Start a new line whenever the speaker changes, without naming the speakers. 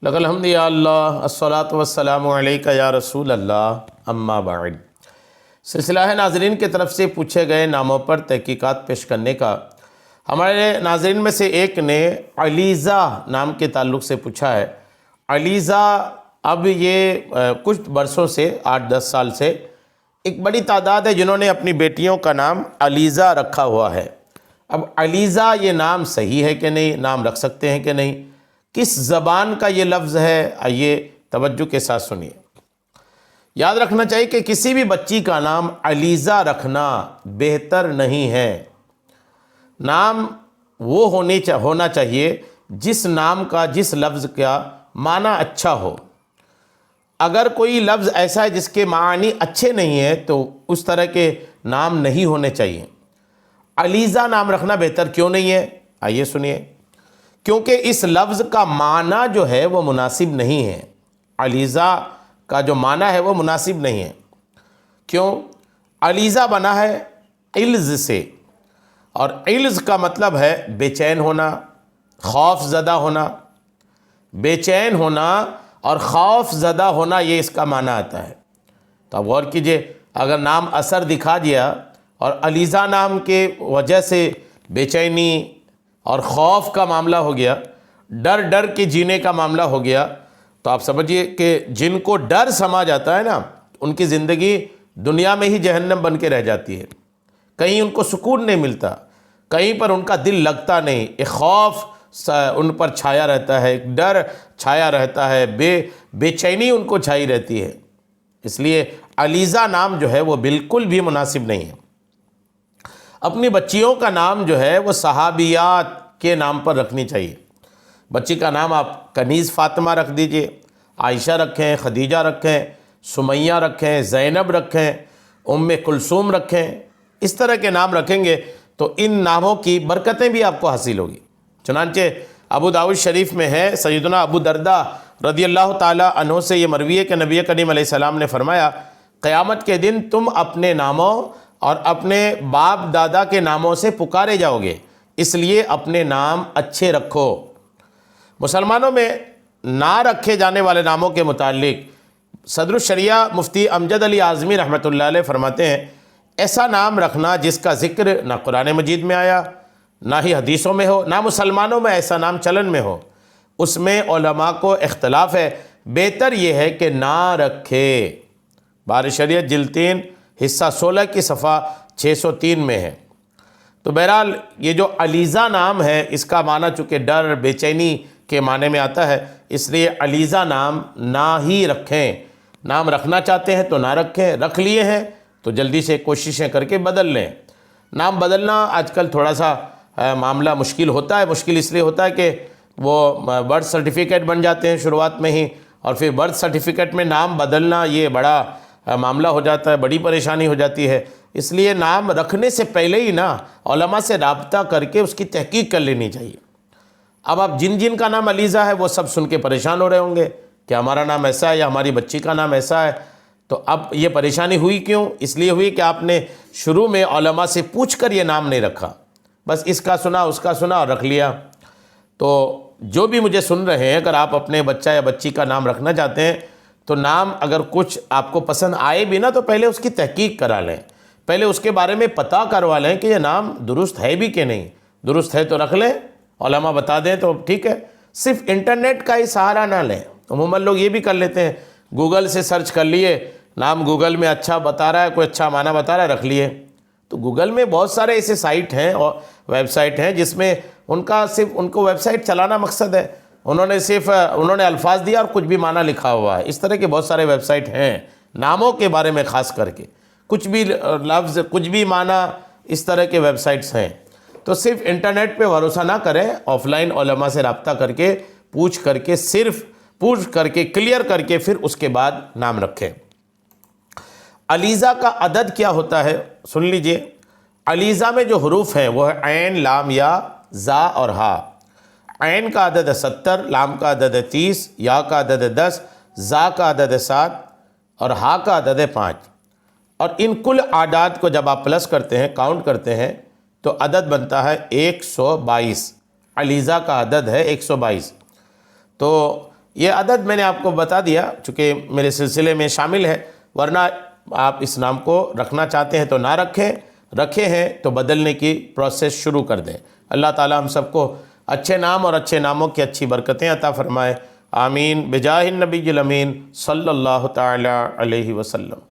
لک الحمد یا اللہ الصلاۃ والسلام علیک یا رسول اللہ اما بعد۔ سلسلہ ہے ناظرین کی طرف سے پوچھے گئے ناموں پر تحقیقات پیش کرنے کا۔ ہمارے ناظرین میں سے ایک نے علیزہ نام کے تعلق سے پوچھا ہے۔ علیزہ اب یہ کچھ برسوں سے 8-10 سال سے ایک بڑی تعداد ہے جنہوں نے اپنی بیٹیوں کا نام علیزہ رکھا ہوا ہے۔ اب علیزہ یہ نام صحیح ہے کہ نہیں، نام رکھ سکتے ہیں کہ نہیں، کس زبان کا یہ لفظ ہے، آئیے توجہ کے ساتھ سنیے۔ یاد رکھنا چاہیے کہ کسی بھی بچی کا نام علیزہ رکھنا بہتر نہیں ہے۔ نام وہ ہونا چاہیے جس نام کا، جس لفظ کا معنی اچھا ہو۔ اگر کوئی لفظ ایسا ہے جس کے معنی اچھے نہیں ہیں تو اس طرح کے نام نہیں ہونے چاہیے۔ علیزہ نام رکھنا بہتر کیوں نہیں ہے، آئیے سنیے۔ کیونکہ اس لفظ کا معنی جو ہے وہ مناسب نہیں ہے۔ علیزہ کا جو معنی ہے وہ مناسب نہیں ہے۔ کیوں؟ علیزہ بنا ہے علز سے، اور علز کا مطلب ہے بے چین ہونا، خوف زدہ ہونا۔ بے چین ہونا اور خوف زدہ ہونا، یہ اس کا معنی آتا ہے۔ تو اب غور کیجئے، اگر نام اثر دکھا دیا اور علیزہ نام کے وجہ سے بے چینی اور خوف کا معاملہ ہو گیا، ڈر کے جینے کا معاملہ ہو گیا، تو آپ سمجھیے کہ جن کو ڈر سما جاتا ہے نا، ان کی زندگی دنیا میں ہی جہنم بن کے رہ جاتی ہے۔ کہیں ان کو سکون نہیں ملتا، کہیں پر ان کا دل لگتا نہیں، ایک خوف ان پر چھایا رہتا ہے، ایک ڈر چھایا رہتا ہے، بے چینی ان کو چھائی رہتی ہے۔ اس لیے علیزہ نام جو ہے وہ بالکل بھی مناسب نہیں ہے۔ اپنی بچیوں کا نام جو ہے وہ صحابیات کے نام پر رکھنی چاہیے۔ بچی کا نام آپ کنیز فاطمہ رکھ دیجئے، عائشہ رکھیں، خدیجہ رکھیں، سمیہ رکھیں، زینب رکھیں، ام کلثوم رکھیں۔ اس طرح کے نام رکھیں گے تو ان ناموں کی برکتیں بھی آپ کو حاصل ہوگی۔ چنانچہ ابو داؤد شریف میں ہے، سیدنا ابو درداء رضی اللہ تعالیٰ عنہ سے یہ مروی ہے کہ نبی کریم علیہ السلام نے فرمایا، قیامت کے دن تم اپنے ناموں اور اپنے باپ دادا کے ناموں سے پکارے جاؤ گے، اس لیے اپنے نام اچھے رکھو۔ مسلمانوں میں نہ رکھے جانے والے ناموں کے متعلق صدر الشریعہ مفتی امجد علی اعظمی رحمۃ اللہ علیہ فرماتے ہیں، ایسا نام رکھنا جس کا ذکر نہ قرآن مجید میں آیا، نہ ہی حدیثوں میں ہو، نہ مسلمانوں میں ایسا نام چلن میں ہو، اس میں علماء کو اختلاف ہے۔ بہتر یہ ہے کہ نہ رکھے۔ بار شریعت جلد 3 حصہ 16 کی صفحہ 603 میں ہے۔ تو بہرحال یہ جو علیزہ نام ہے، اس کا معنی چونکہ ڈر، بے چینی کے معنی میں آتا ہے، اس لیے علیزہ نام نہ ہی رکھیں۔ نام رکھنا چاہتے ہیں تو نہ رکھیں، رکھ لیے ہیں تو جلدی سے کوششیں کر کے بدل لیں۔ نام بدلنا آج کل تھوڑا سا معاملہ مشکل ہوتا ہے۔ مشکل اس لیے ہوتا ہے کہ وہ برتھ سرٹیفکیٹ بن جاتے ہیں شروعات میں ہی، اور پھر برتھ سرٹیفکیٹ میں نام بدلنا یہ بڑا معاملہ ہو جاتا ہے، بڑی پریشانی ہو جاتی ہے۔ اس لیے نام رکھنے سے پہلے ہی نا علماء سے رابطہ کر کے اس کی تحقیق کر لینی چاہیے۔ اب آپ جن کا نام علیزہ ہے وہ سب سن کے پریشان ہو رہے ہوں گے کہ ہمارا نام ایسا ہے یا ہماری بچی کا نام ایسا ہے۔ تو اب یہ پریشانی ہوئی کیوں؟ اس لیے ہوئی کہ آپ نے شروع میں علماء سے پوچھ کر یہ نام نہیں رکھا، بس اس کا سنا اس کا سنا اور رکھ لیا۔ تو جو بھی مجھے سن رہے ہیں، اگر آپ اپنے بچہ یا بچی کا نام رکھنا چاہتے ہیں تو نام اگر کچھ آپ کو پسند آئے بھی نا تو پہلے اس کی تحقیق کرا لیں، پہلے اس کے بارے میں پتہ کروا لیں کہ یہ نام درست ہے بھی کہ نہیں۔ درست ہے تو رکھ لیں، علماء بتا دیں تو ٹھیک ہے۔ صرف انٹرنیٹ کا ہی سہارا نہ لیں۔ عموماً لوگ یہ بھی کر لیتے ہیں، گوگل سے سرچ کر لیے، نام گوگل میں اچھا بتا رہا ہے، کوئی اچھا معنی بتا رہا ہے، رکھ لیے۔ تو گوگل میں بہت سارے ایسے سائٹ ہیں اور ویب سائٹ ہیں جس میں ان کو ویب سائٹ چلانا مقصد ہے، انہوں نے الفاظ دیا اور کچھ بھی معنی لکھا ہوا ہے۔ اس طرح کے بہت سارے ویب سائٹ ہیں ناموں کے بارے میں، خاص کر کے کچھ بھی لفظ، کچھ بھی معنی، اس طرح کے ویب سائٹس ہیں۔ تو صرف انٹرنیٹ پہ بھروسہ نہ کریں، آف لائن علماء سے رابطہ کر کے، پوچھ کر کے کلیئر کر کے پھر اس کے بعد نام رکھیں۔ علیزہ کا عدد کیا ہوتا ہے سن لیجئے۔ علیزہ میں جو حروف ہیں وہ ہے عین، لام، یا، زا اور ہا۔ عین کا عدد ہے 70، لام کا عدد ہے 30، یا کا عدد ہے 10، زا کا عدد ہے 7 اور ہا کا عدد ہے 5۔ اور ان کل اعداد کو جب آپ پلس کرتے ہیں، کاؤنٹ کرتے ہیں، تو عدد بنتا ہے 122۔ علیزہ کا عدد ہے 122۔ تو یہ عدد میں نے آپ کو بتا دیا چونکہ میرے سلسلے میں شامل ہے، ورنہ آپ اس نام کو رکھنا چاہتے ہیں تو نہ رکھیں، رکھے ہیں تو بدلنے کی پروسیس شروع کر دیں۔ اللہ تعالی ہم سب کو اچھے نام اور اچھے ناموں کی اچھی برکتیں عطا فرمائے، آمین بجاہ النبی الامین صلی اللہ تعالی علیہ وسلم۔